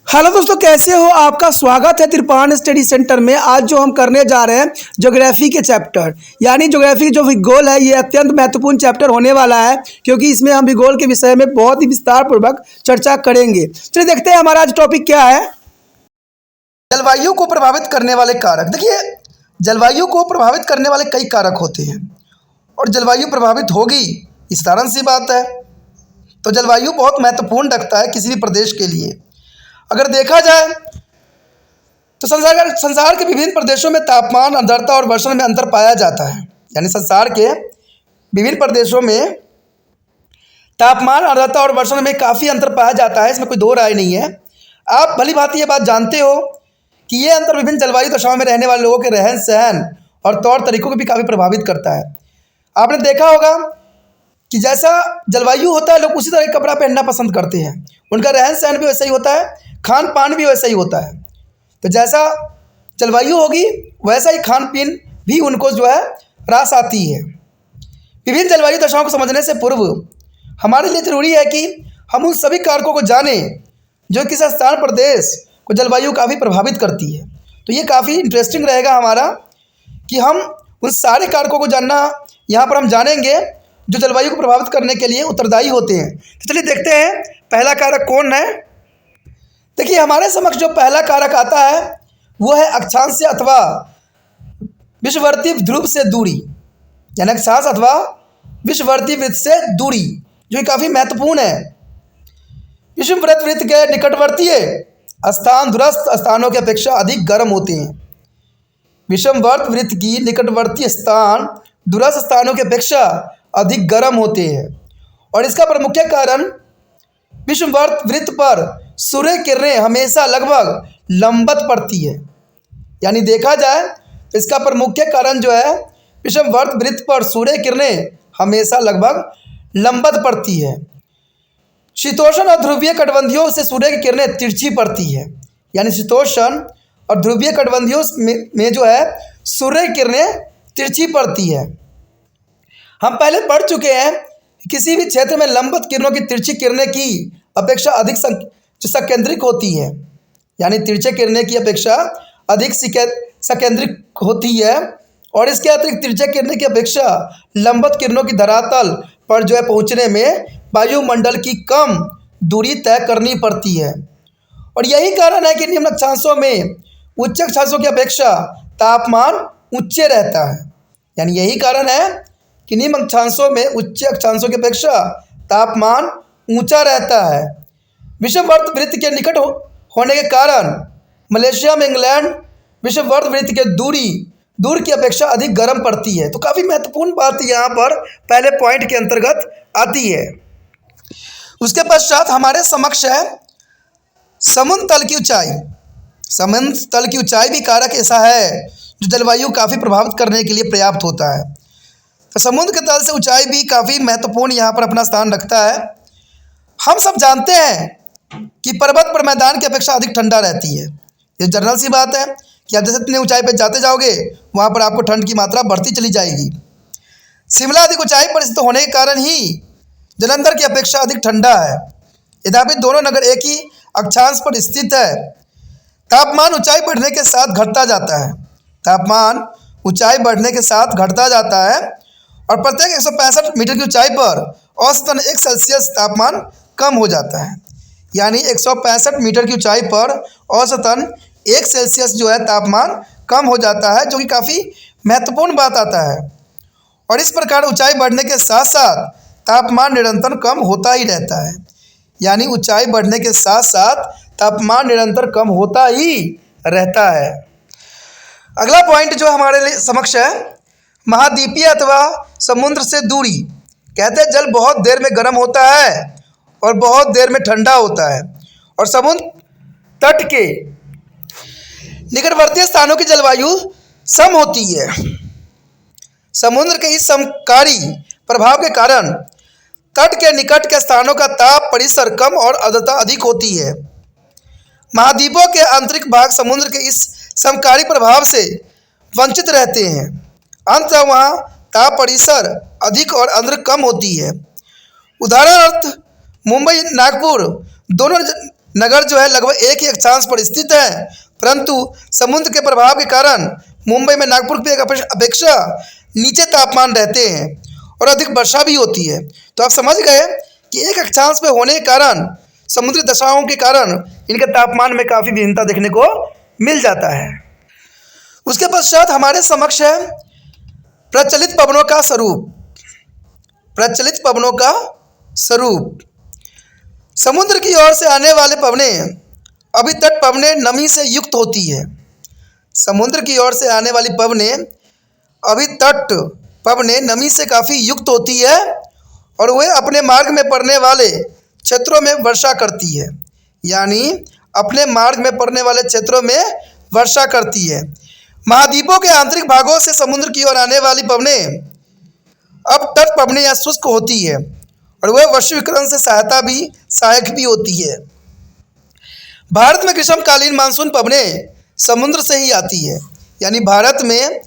Hello दोस्तों, कैसे हो? आपका स्वागत है त्रिपाण स्टडी सेंटर में। आज जो हम करने जा रहे हैं ज्योग्राफी के चैप्टर, यानी ज्योग्राफी जो भूगोल है, ये अत्यंत महत्वपूर्ण चैप्टर होने वाला है, क्योंकि इसमें हम भूगोल के विषय में बहुत ही विस्तार पूर्वक चर्चा करेंगे। चलिए देखते हैं हमारा आज टॉपिक क्या है। जलवायु को प्रभावित करने वाले कारक। देखिए, जलवायु को प्रभावित करने वाले कई कारक होते हैं और जलवायु प्रभावित होगी, इस साधारण सी बात है। तो जलवायु बहुत महत्वपूर्ण रखता है किसी भी प्रदेश के लिए। अगर देखा जाए तो संसार के विभिन्न प्रदेशों में तापमान, आर्द्रता और वर्षण में अंतर पाया जाता है। यानी संसार के विभिन्न प्रदेशों में तापमान, आर्द्रता और वर्षण में काफ़ी अंतर पाया जाता है, इसमें कोई दो राय नहीं है। आप भली भांति ये बात जानते हो कि ये अंतर विभिन्न जलवायु दशाओं में रहने वाले लोगों के रहन सहन और तौर तरीकों को भी काफ़ी प्रभावित करता है। आपने देखा होगा कि जैसा जलवायु होता है, लोग उसी तरह का कपड़ा पहनना पसंद करते हैं। उनका रहन सहन भी वैसा ही होता है, खान पान भी वैसा ही होता है। तो जैसा जलवायु होगी वैसा ही खान पीन भी उनको जो है रास आती है। विभिन्न जलवायु दशाओं को समझने से पूर्व हमारे लिए ज़रूरी है कि हम उन सभी कारकों को जानें जो किसी स्थान प्रदेश को जलवायु काफ़ी प्रभावित करती है। तो ये काफ़ी इंटरेस्टिंग रहेगा हमारा कि हम उन सारे कारकों को जानना यहाँ पर हम जानेंगे जो जलवायु को प्रभावित करने के लिए उत्तरदायी होते हैं। तो चलिए देखते हैं पहला कारक कौन है। देखिए, हमारे समक्ष जो पहला कारक आता है वो है अक्षांश अथवा विषुवर्तीय ध्रुव से दूरी, यानी अक्षांश अथवा विषुवर्तीय वृत्त से दूरी, जो कि काफ़ी महत्वपूर्ण है। विषुववृत्त वृत्त के निकटवर्तीय स्थान दूरस्थ स्थानों की अपेक्षा अधिक गर्म होते हैं। विषुववर्त वृत्त की निकटवर्तीय स्थान दूरस्थ स्थानों की अपेक्षा अधिक गर्म होते हैं और इसका प्रमुख कारण विषुववर्त वृत्त पर सूर्य किरणें हमेशा लगभग लंबवत पड़ती है। यानी देखा जाए तो इसका प्रमुख कारण जो है विषुववर्त वृत्त पर सूर्य किरणें हमेशा लगभग लंबवत पड़ती है। शीतोष्ण और ध्रुवीय कटिबंधीयों से सूर्य की किरणें तिरछी पड़ती है। यानी शीतोष्ण और ध्रुवीय कटिबंधीयों में जो है सूर्य की किरणें तिरछी पड़ती है। हम पहले पढ़ चुके हैं कि किसी भी क्षेत्र में लंबवत किरणों की तिरछी किरणें की अपेक्षा अधिक संकेंद्रिक होती है। यानी तिरछे किरणें की अपेक्षा अधिक संकेंद्रिक होती है और इसके अतिरिक्त तिरछे किरणें की अपेक्षा लंबवत किरणों की धरातल पर जो है पहुंचने में वायुमंडल की कम दूरी तय करनी पड़ती है। और यही कारण है कि निम्न अक्षांशों में उच्च अक्षांशों की अपेक्षा तापमान उच्च रहता है। यानी यही कारण है कि निम्न अक्षांशों में उच्च अक्षांशों की अपेक्षा तापमान ऊंचा रहता है। विषुववर्त वृत्त के निकट होने के कारण मलेशिया में इंग्लैंड विषुववर्त वृत्त के दूर की अपेक्षा अधिक गर्म पड़ती है। तो काफ़ी महत्वपूर्ण बात यहाँ पर पहले पॉइंट के अंतर्गत आती है। उसके पश्चात हमारे समक्ष है समुद्र तल की ऊंचाई। समुद्र तल की ऊंचाई भी कारक ऐसा है जो जलवायु काफ़ी प्रभावित करने के लिए पर्याप्त होता है। तो समुद्र के तल से ऊंचाई भी काफ़ी महत्वपूर्ण यहाँ पर अपना स्थान रखता है। हम सब जानते हैं कि पर्वत पर मैदान की अपेक्षा अधिक ठंडा रहती है। ये जनरल सी बात है कि आप जैसे इतनी ऊंचाई पर जाते जाओगे वहाँ पर आपको ठंड की मात्रा बढ़ती चली जाएगी। शिमला अधिक ऊंचाई पर स्थित होने के कारण ही जलंधर की अपेक्षा अधिक ठंडा है। यद्यपि दोनों नगर एक ही अक्षांश पर स्थित है। तापमान ऊंचाई बढ़ने के साथ घटता जाता है। तापमान ऊंचाई बढ़ने के साथ घटता जाता है और प्रत्येक 165 मीटर की ऊंचाई पर औसतन 1 सेल्सियस तापमान कम हो जाता है। यानी 165 मीटर की ऊंचाई पर औसतन 1 सेल्सियस जो है तापमान कम हो जाता है, जो कि काफ़ी महत्वपूर्ण बात आता है। और इस प्रकार ऊंचाई बढ़ने के साथ साथ तापमान निरंतर कम होता ही रहता है। यानी ऊंचाई बढ़ने के साथ साथ तापमान निरंतर कम होता ही रहता है। अगला पॉइंट जो हमारे लिए समक्ष है महाद्वीपीय अथवा समुद्र से दूरी। कहते हैं जल बहुत देर में गर्म होता है और बहुत देर में ठंडा होता है और समुद्र तट के निकटवर्ती स्थानों की जलवायु सम होती है। समुद्र के इस समकारी प्रभाव के कारण तट के निकट के स्थानों का ताप परिसर कम और आर्द्रता अधिक होती है। महाद्वीपों के आंतरिक भाग समुद्र के इस समकारी प्रभाव से वंचित रहते हैं। अंततः वहाँ ताप परिसर अधिक और आर्द्रता कम होती है। उदाहरणार्थ मुंबई नागपुर दोनों नगर जो है लगभग एक ही अक्षांश पर स्थित है, परंतु समुद्र के प्रभाव के कारण मुंबई में नागपुर की अपेक्षा नीचे तापमान रहते हैं और अधिक वर्षा भी होती है। तो आप समझ गए कि एक अक्षांश में होने के कारण, समुद्री दशाओं के कारण इनके तापमान में काफ़ी भिन्नता देखने को मिल जाता है। उसके पश्चात हमारे समक्ष है प्रचलित पवनों का स्वरूप। प्रचलित पवनों का स्वरूप, समुद्र की ओर से आने वाले पवनें अभितट पवनें नमी से युक्त होती है। समुद्र की ओर से आने वाली पवनें अभितट पवनें नमी से काफ़ी युक्त होती है और वे अपने मार्ग में पड़ने वाले क्षेत्रों में वर्षा करती है, यानी अपने मार्ग में पड़ने वाले क्षेत्रों में वर्षा करती है। महाद्वीपों के आंतरिक भागों से समुद्र की ओर आने वाली पवनें अब तट पवनें या शुष्क होती है और वह वशीकरण से सहायक भी होती है। भारत में ग्रीष्मकालीन मानसून पवनें समुद्र से ही आती है, यानी भारत में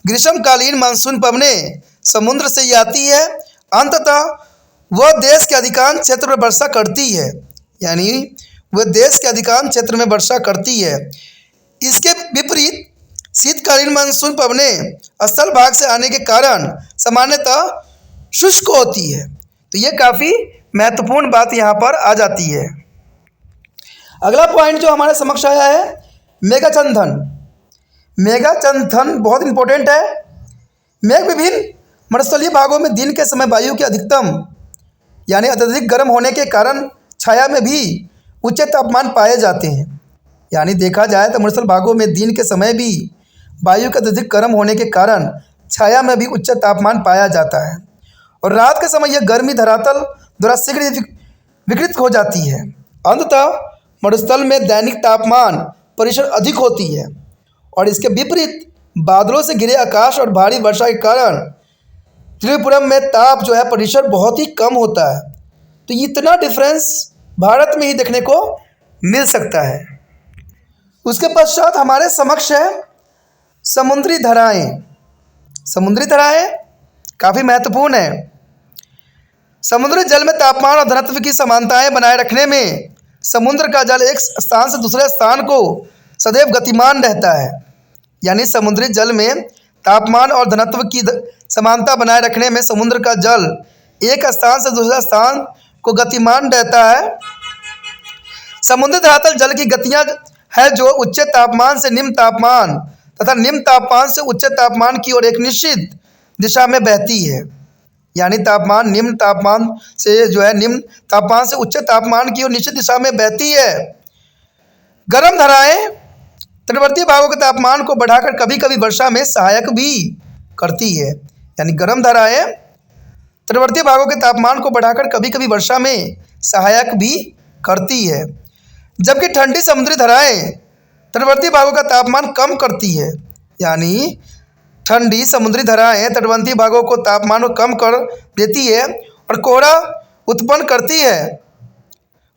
ग्रीष्मकालीन मानसून पवनें समुद्र से ही आती है। अंततः वह देश के अधिकांश क्षेत्र में वर्षा करती है, यानी वह देश के अधिकांश क्षेत्र में वर्षा करती है। इसके विपरीत शीतकालीन मानसून पवनें स्थल भाग से आने के कारण सामान्यतः शुष्क होती है। तो ये काफ़ी महत्वपूर्ण बात यहाँ पर आ जाती है। अगला पॉइंट जो हमारे समक्ष आया है मेघाच्छादन। मेघाच्छादन बहुत इंपॉर्टेंट है। मेघ विभिन्न मरुस्थलीय भागों में दिन के समय वायु के अधिकतम यानी अत्यधिक गर्म होने के कारण छाया में भी उच्च तापमान पाए जाते हैं। यानी देखा जाए तो मरुस्थल भागों में दिन के समय भी वायु के अत्यधिक गर्म होने के कारण छाया में भी उच्च तापमान पाया जाता है और रात के समय यह गर्मी धरातल द्वारा शीघ्र विकृत हो जाती है। अंततः मरुस्थल में दैनिक तापमान परिसर अधिक होती है और इसके विपरीत बादलों से घिरे आकाश और भारी वर्षा के कारण त्रिपुरम में ताप जो है परिसर बहुत ही कम होता है। तो इतना डिफरेंस भारत में ही देखने को मिल सकता है। उसके पश्चात हमारे समक्ष है समुद्री धाराएं। समुद्री धाराएं काफ़ी महत्वपूर्ण है। समुद्री जल में तापमान और घनत्व की समानताएं बनाए रखने में समुद्र का जल एक स्थान से दूसरे स्थान को सदैव गतिमान रहता है। यानी समुद्री जल में तापमान और घनत्व की समानता बनाए रखने में समुद्र का जल एक स्थान से दूसरे स्थान को गतिमान रहता है। समुद्री धरातल जल की गतियाँ है जो उच्च तापमान से निम्न तापमान तथा निम्न तापमान से उच्च तापमान की ओर एक निश्चित दिशा में बहती है। यानी तापमान निम्न तापमान से जो है निम्न तापमान से उच्च तापमान की ओर निश्चित दिशा में बहती है। गर्म धाराएं तटवर्ती भागों के तापमान को बढ़ाकर कभी कभी वर्षा में सहायक भी करती है। यानी गर्म धाराएं तटवर्ती भागों के तापमान को बढ़ाकर कभी कभी वर्षा में सहायक भी करती है, जबकि ठंडी समुद्री धाराएं तटवर्ती भागों का तापमान कम करती है। यानी ठंडी समुद्री धाराएं तटवर्ती भागों को तापमान को कम कर देती है और कोहरा उत्पन्न करती है।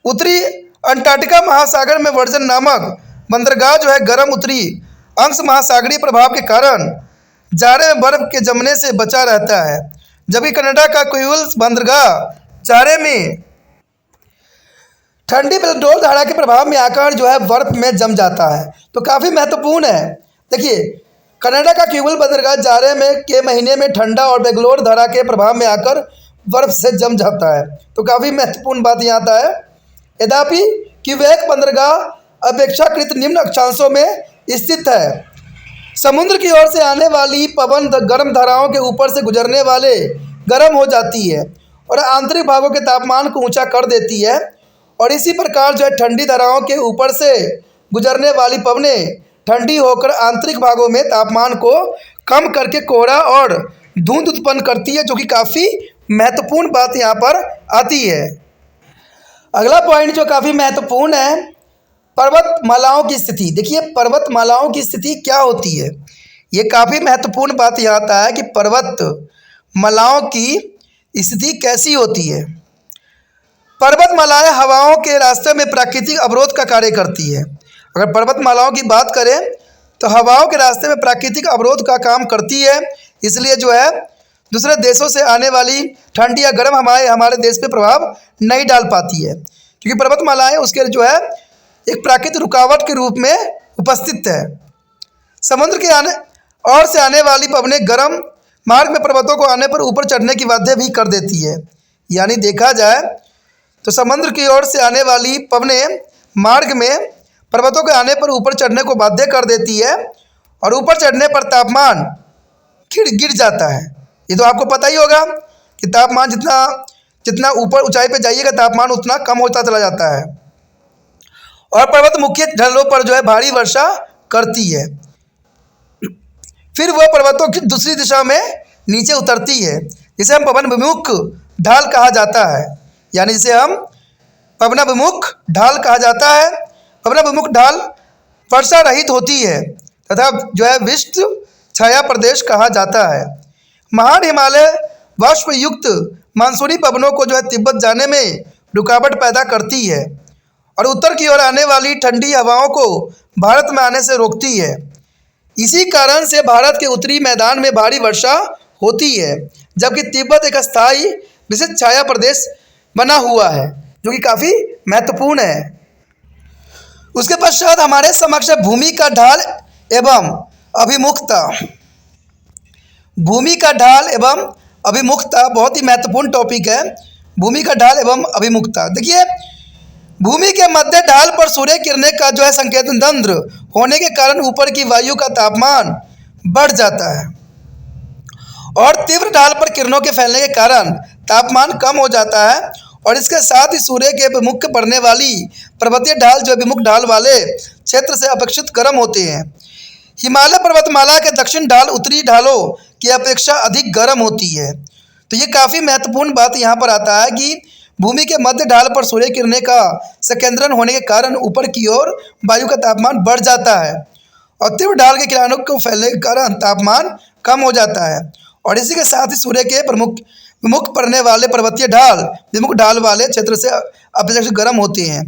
उत्तरी अंटार्कटिका महासागर में वर्जन नामक बंदरगाह जो है गर्म उत्तरी अंश महासागरीय प्रभाव के कारण जाड़े में बर्फ के जमने से बचा रहता है, जबकि कनाडा का क्यूल बंदरगाह जाड़े में ठंडी डोल धारा के प्रभाव में आकर जो है बर्फ में जम जाता है। तो काफ़ी महत्वपूर्ण है। देखिए कनाडा का क्यूबल बंदरगाह जाड़े में के महीने में ठंडा और बेंगलोर धारा के प्रभाव में आकर बर्फ से जम जाता है। तो काफ़ी महत्वपूर्ण बात यहाँ आता है। यद्यपि क्यूबेक बंदरगाह अपेक्षाकृत निम्न अक्षांशों में स्थित है। समुद्र की ओर से आने वाली पवन गर्म धाराओं के ऊपर से गुजरने वाले गर्म हो जाती है और आंतरिक भागों के तापमान को ऊंचा कर देती है, और इसी प्रकार जो है ठंडी धाराओं के ऊपर से गुजरने वाली पवनें ठंडी होकर आंतरिक भागों में तापमान को कम करके कोहरा और धुंध उत्पन्न करती है, जो कि काफ़ी महत्वपूर्ण बात यहाँ पर आती है। अगला पॉइंट जो काफ़ी महत्वपूर्ण है, पर्वतमालाओं की स्थिति। देखिए पर्वतमालाओं की स्थिति क्या होती है, ये काफ़ी महत्वपूर्ण बात यहाँ आता है कि पर्वतमालाओं की स्थिति कैसी होती है। पर्वतमालाएं हवाओं के रास्ते में प्राकृतिक अवरोध का कार्य करती है। अगर पर्वतमालाओं की बात करें तो हवाओं के रास्ते में प्राकृतिक अवरोध का काम करती है, इसलिए जो है दूसरे देशों से आने वाली ठंडी या गर्म हवाएं हमारे देश पे प्रभाव नहीं डाल पाती है, क्योंकि पर्वतमालाएं उसके जो है एक प्राकृतिक रुकावट के रूप में उपस्थित है। समुद्र के आने और से आने वाली पवनें गर्म मार्ग में पर्वतों को आने पर ऊपर चढ़ने की बाध्य भी कर देती है। यानी देखा जाए तो समुद्र की ओर से आने वाली पवनें मार्ग में पर्वतों के आने पर ऊपर चढ़ने को बाध्य कर देती है और ऊपर चढ़ने पर तापमान गिर जाता है। ये तो आपको पता ही होगा कि तापमान जितना ऊपर ऊंचाई पे जाइएगा तापमान उतना कम होता चला जाता है और पर्वत मुख्य ढलानों पर जो है भारी वर्षा करती है। फिर वह पर्वतों की दूसरी दिशा में नीचे उतरती है, जिसे हम पवनाभिमुख ढाल कहा जाता है। यानी जिसे हम पवनाभिमुख ढाल कहा जाता है। पवनाभिमुख ढाल वर्षा रहित होती है तथा जो है विष्ट छाया प्रदेश कहा जाता है। महान हिमालय वाष्पयुक्त मानसूनी पवनों को जो है तिब्बत जाने में रुकावट पैदा करती है और उत्तर की ओर आने वाली ठंडी हवाओं को भारत में आने से रोकती है। इसी कारण से भारत के उत्तरी मैदान में भारी वर्षा होती है, जबकि तिब्बत एक अस्थायी विशिष्ट छाया प्रदेश बना हुआ है, जो कि काफ़ी महत्वपूर्ण है। उसके पश्चात हमारे समक्ष भूमि का ढाल एवं अभिमुखता। भूमि का ढाल एवं अभिमुखता बहुत ही महत्वपूर्ण टॉपिक है। भूमि का ढाल एवं अभिमुखता, देखिए भूमि के मध्य ढाल पर सूर्य किरणें का जो है संकेतन तंत्र होने के कारण ऊपर की वायु का तापमान बढ़ जाता है और तीव्र ढाल पर किरणों के फैलने के कारण तापमान कम हो जाता है और इसके साथ ही सूर्य के अभिमुख पड़ने वाली पर्वतीय ढाल जो अभिमुख ढाल वाले क्षेत्र से अपेक्षित गर्म होते हैं। हिमालय पर्वतमाला के दक्षिण ढाल उत्तरी ढालों की अपेक्षा अधिक गर्म होती है। तो ये काफ़ी महत्वपूर्ण बात यहाँ पर आता है कि भूमि के मध्य ढाल पर सूर्य किरणें का संकेंद्रण होने के कारण ऊपर की ओर वायु का तापमान बढ़ जाता है और तीव्र ढाल के किरणों को फैलने के कारण तापमान कम हो जाता है और इसी के साथ ही सूर्य के प्रमुख पड़ने वाले पर्वतीय ढाल विमुख ढाल वाले क्षेत्र से अपेक्षाकृत गर्म होते हैं।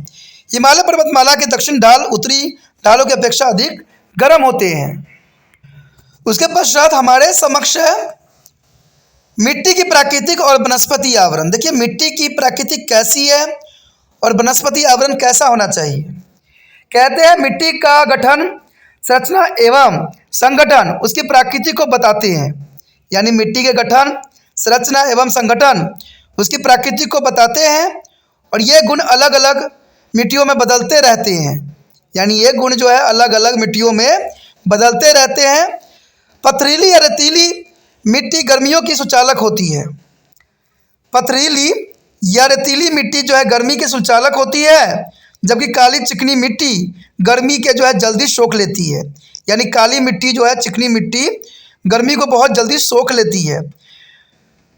हिमालय पर्वतमाला के दक्षिण ढाल उत्तरी ढालों की अपेक्षा अधिक गर्म होते हैं। उसके पश्चात हमारे समक्ष है मिट्टी की प्राकृतिक और वनस्पति आवरण। देखिए मिट्टी की प्राकृतिक कैसी है और वनस्पति आवरण कैसा होना चाहिए। कहते हैं मिट्टी का गठन संरचना एवं संगठन उसकी प्रकृति को बताते हैं। यानी मिट्टी के गठन संरचना एवं संगठन उसकी प्रकृति को बताते हैं और ये गुण अलग अलग मिट्टियों में बदलते रहते हैं। यानी ये गुण जो है अलग अलग मिट्टियों में बदलते रहते हैं। पथरीली या रेतीली मिट्टी गर्मियों की सुचालक होती है। पथरीली या रेतीली मिट्टी जो है गर्मी के सुचालक होती है, जबकि काली चिकनी मिट्टी गर्मी के जो है जल्दी सोख लेती है। यानी काली मिट्टी जो है चिकनी मिट्टी गर्मी को बहुत जल्दी सोख लेती है।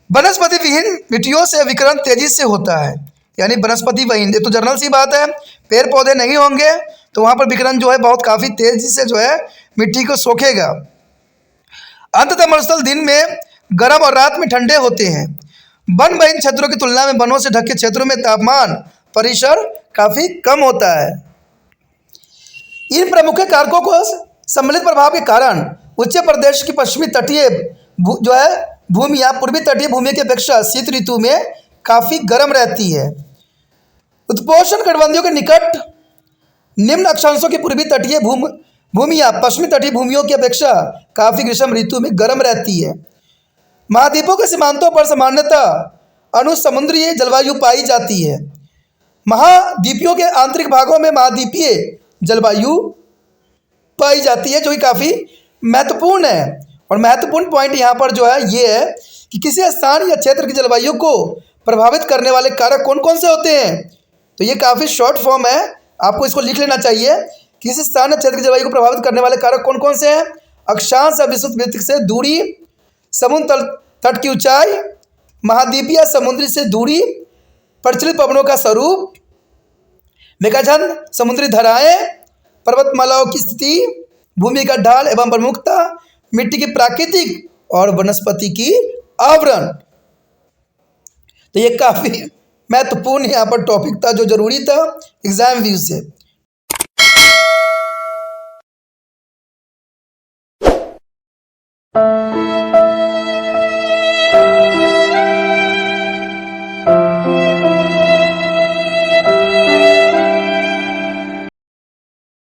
वनस्पति विहीन मिट्टियों से विकिरण तेजी से होता है। यानी वनस्पति विहीन, ये तो जनरल सी बात है, पेड़ पौधे नहीं होंगे तो वहाँ पर विकिरण जो है बहुत काफ़ी तेजी से जो है मिट्टी को सोखेगा। अंततः मरुस्थल दिन में गर्म और रात में ठंडे होते हैं। वन विहीन क्षेत्रों की तुलना में वनों से ढके क्षेत्रों में तापमान परिसर काफ़ी कम होता है। इन प्रमुख कारकों को सम्मिलित प्रभाव के कारण उच्च प्रदेश की पश्चिमी तटीय जो है भूमि या पूर्वी तटीय भूमि की अपेक्षा शीत ऋतु में काफ़ी गर्म रहती है। उत्पोषण कटिबंधों के निकट निम्न अक्षांशों की पूर्वी तटीय भूमि या पश्चिमी तटीय भूमियों की अपेक्षा काफ़ी ग्रीष्म ऋतु में गर्म रहती है। महाद्वीपों के सीमांतों पर सामान्यतः अनुसमुद्रीय जलवायु पाई जाती है। महाद्वीपों के आंतरिक भागों में महाद्वीपीय जलवायु पाई जाती है, जो कि काफ़ी महत्वपूर्ण है। और महत्वपूर्ण पॉइंट यहाँ पर जो है ये है कि किसी स्थान या क्षेत्र की जलवायु को प्रभावित करने वाले कारक कौन कौन से होते हैं। तो ये काफ़ी शॉर्ट फॉर्म है, आपको इसको लिख लेना चाहिए। किसी स्थान या क्षेत्र की जलवायु को प्रभावित करने वाले कारक कौन कौन से हैं। अक्षांश या विषुवत वृत्त से दूरी, समुद्र तट की ऊंचाई, महाद्वीपीय या समुद्री से दूरी, प्रचलित पवनों का स्वरूप, मेघाच्छादन समुद्री धाराएं, पर्वतमालाओं की स्थिति, भूमि का ढाल एवं प्रमुखता, मिट्टी की प्राकृतिक और वनस्पति की आवरण। तो ये काफ़ी महत्वपूर्ण यहाँ पर टॉपिक था जो जरूरी था एग्जाम व्यू से।